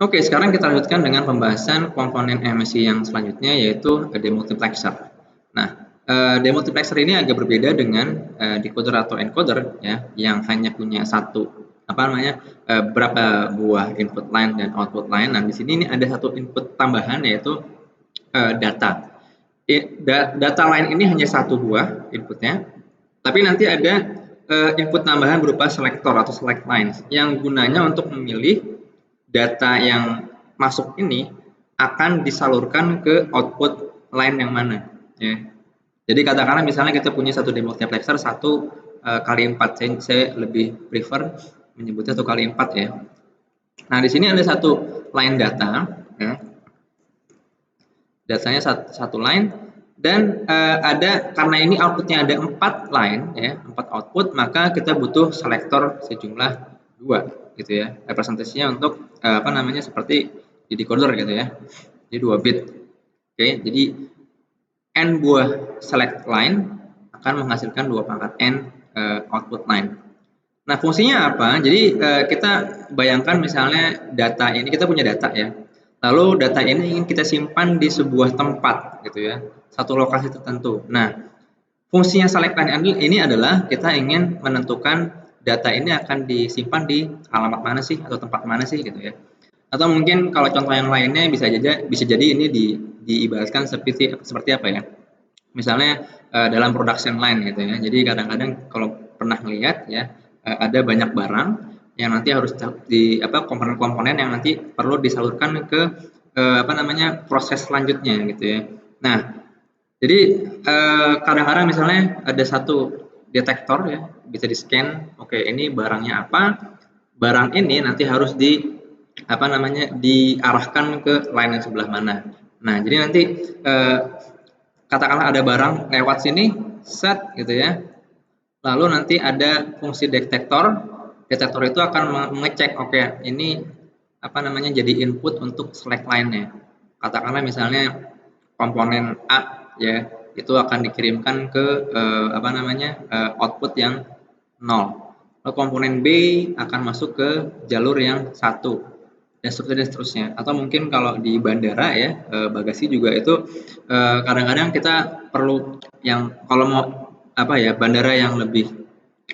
Oke, sekarang kita lanjutkan dengan pembahasan komponen MSI yang selanjutnya, yaitu demultiplexer. Nah, demultiplexer ini agak berbeda dengan decoder atau encoder ya, yang hanya punya berapa buah input line dan output line. Nah, di sini ini ada satu input tambahan, yaitu data. Data line ini hanya satu buah inputnya, tapi nanti ada input tambahan berupa selector atau select lines yang gunanya untuk memilih data yang masuk ini akan disalurkan ke output line yang mana ya. Jadi katakanlah misalnya kita punya satu demultiplexer 1 kali 4, saya lebih prefer menyebutnya 1 kali 4 ya. Nah, di sini ada satu line data ya. Datanya satu line, dan karena ini outputnya ada 4 line ya, 4 output, maka kita butuh selektor sejumlah 2 gitu ya, representasinya untuk seperti di decoder gitu ya, jadi 2 bit. Oke, jadi n buah select line akan menghasilkan 2 pangkat n output line. Nah, fungsinya apa? Jadi kita bayangkan misalnya data ini, kita punya data ya, lalu data ini ingin kita simpan di sebuah tempat gitu ya, satu lokasi tertentu. Nah, fungsinya select line ini adalah kita ingin menentukan data ini akan disimpan di alamat mana sih, atau tempat mana sih gitu ya. Atau mungkin kalau contoh yang lainnya bisa jadi ini diibaratkan seperti apa ya? Misalnya dalam production line gitu ya. Jadi kadang-kadang kalau pernah melihat ya, ada banyak barang yang nanti harus komponen-komponen yang nanti perlu disalurkan ke proses selanjutnya gitu ya. Nah, jadi kadang-kadang misalnya ada satu detektor ya, bisa di scan, oke ini barangnya apa, barang ini nanti harus diarahkan ke line yang sebelah mana. Nah, jadi nanti katakanlah ada barang lewat sini, set gitu ya. Lalu nanti ada fungsi detektor. Detektor itu akan mengecek, oke, ini jadi input untuk select line-nya. Katakanlah misalnya komponen A ya, itu akan dikirimkan ke output yang 0. Lalu komponen B akan masuk ke jalur yang 1 dan seterusnya. Atau mungkin kalau di bandara ya, bagasi juga itu kadang-kadang kita perlu yang kalau mau bandara yang lebih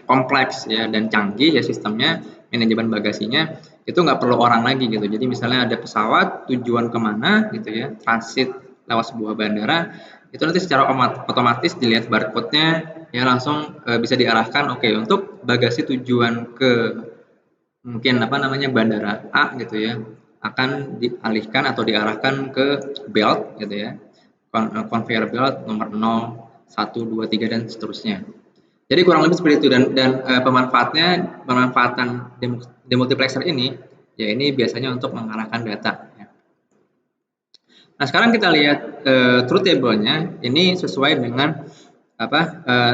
kompleks ya dan canggih ya sistemnya, manajemen bagasinya itu nggak perlu orang lagi gitu. Jadi misalnya ada pesawat tujuan kemana gitu ya, transit lewat sebuah bandara, itu nanti secara otomatis dilihat barcode-nya ya, langsung bisa diarahkan, oke, untuk bagasi tujuan ke mungkin bandara A gitu ya, akan dialihkan atau diarahkan ke belt gitu ya, conveyor belt nomor 0, 1, 2, 3 dan seterusnya. Jadi kurang lebih seperti itu, dan pemanfaatan demultiplexer ini ya, ini biasanya untuk mengarahkan data ya. Nah, sekarang kita lihat truth table-nya ini sesuai dengan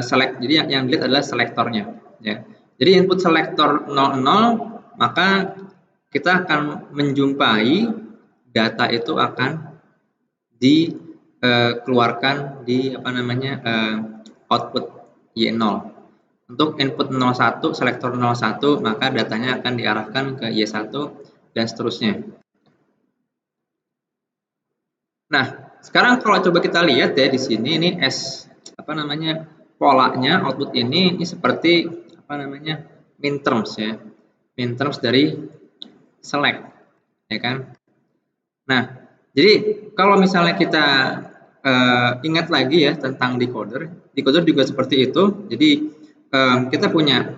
select. Jadi yang dilihat adalah selektornya ya. Jadi input selektor 00, maka kita akan menjumpai data itu akan dikeluarkan di output Y0. Untuk input 01, selektor 01, maka datanya akan diarahkan ke Y1 dan seterusnya. Nah, sekarang kalau coba kita lihat ya di sini, ini polanya output ini seperti min terms ya, min terms dari select ya kan. Nah, jadi kalau misalnya kita ingat lagi ya tentang decoder juga seperti itu. Jadi kita punya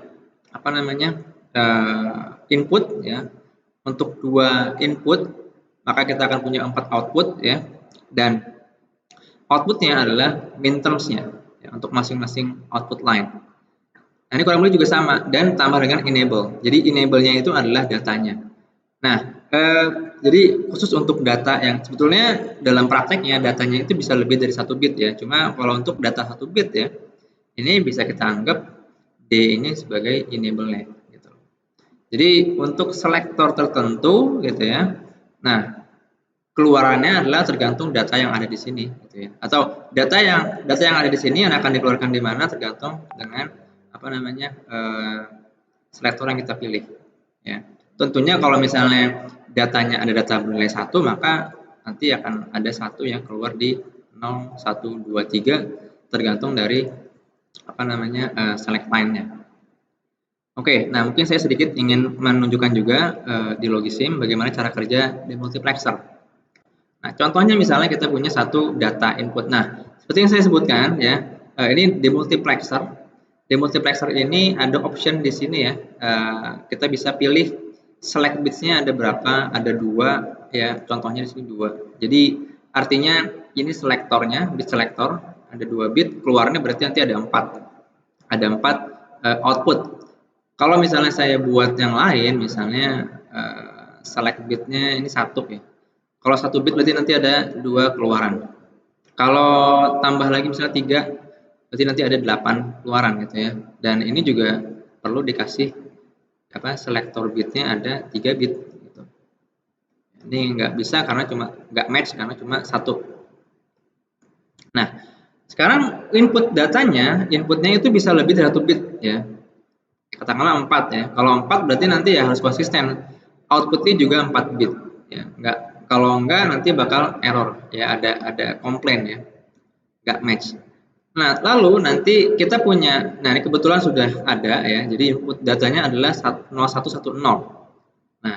input ya, untuk 2 input maka kita akan punya 4 output ya, dan outputnya adalah min terms-nya ya, untuk masing-masing output line. Nah, ini kurang lebih juga sama, dan tambah dengan enable. Jadi enable-nya itu adalah datanya. Nah, jadi khusus untuk data yang sebetulnya dalam prakteknya datanya itu bisa lebih dari 1 bit ya. Cuma kalau untuk data 1 bit ya, ini bisa kita anggap D ini sebagai enable-nya gitu. Jadi untuk selektor tertentu gitu ya. Nah, keluarannya adalah tergantung data yang ada di sini gitu ya. Atau data yang ada di sini yang akan dikeluarkan di mana tergantung dengan selektor yang kita pilih ya. Tentunya kalau misalnya datanya ada data bernilai 1, maka nanti akan ada 1 yang keluar di 0, 1, 2, 3 tergantung dari select line-nya. Oke, nah mungkin saya sedikit ingin menunjukkan juga di Logisim bagaimana cara kerja demultiplexer. Nah, contohnya misalnya kita punya satu data input. Nah, seperti yang saya sebutkan ya, ini demultiplexer. Demultiplexer ini ada option di sini ya. Kita bisa pilih select bits-nya ada berapa, ada 2 ya. Contohnya di sini 2. Jadi artinya ini selektornya, bit selektor, ada 2 bit, keluarnya berarti nanti ada 4. Ada 4 output. Kalau misalnya saya buat yang lain, misalnya select bitnya ini 1 ya. Kalau 1 bit berarti nanti ada 2 keluaran. Kalau tambah lagi misalnya 3, berarti nanti ada 8 keluaran gitu ya. Dan ini juga perlu dikasih selektor bitnya ada 3 bit gitu. Ini nggak bisa karena nggak match karena cuma 1. Nah, sekarang inputnya itu bisa lebih dari 1 bit ya. Katakanlah 4 ya. Kalau 4 berarti nanti ya harus konsisten. Outputnya juga 4 bit ya. Kalau enggak nanti bakal error ya, ada komplain ya. Nggak match. Nah, lalu nanti kita punya, nah ini kebetulan sudah ada ya, jadi input datanya adalah 0110. Nah,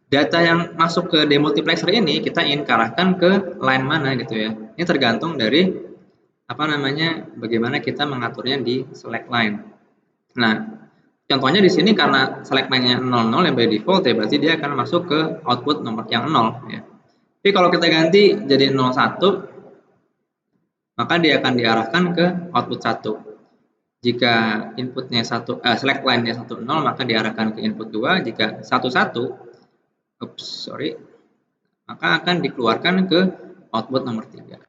data yang masuk ke demultiplexer ini kita ingin arahkan ke line mana gitu ya. Ini tergantung dari bagaimana kita mengaturnya di select line. Nah, contohnya di sini karena select line-nya 00 yang by default ya, berarti dia akan masuk ke output nomor yang 0 ya. Tapi kalau kita ganti jadi 01, maka dia akan diarahkan ke output 1. Jika inputnya select line-nya 10, maka diarahkan ke input 2. Jika 11, maka akan dikeluarkan ke output nomor 3.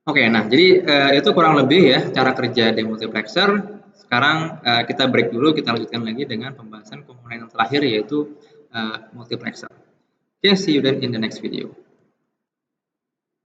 Oke, nah jadi itu kurang lebih ya cara kerja demultiplexer. Sekarang kita break dulu, kita lanjutkan lagi dengan pembahasan komponen yang terakhir yaitu multiplexer. Okay, see you then in the next video.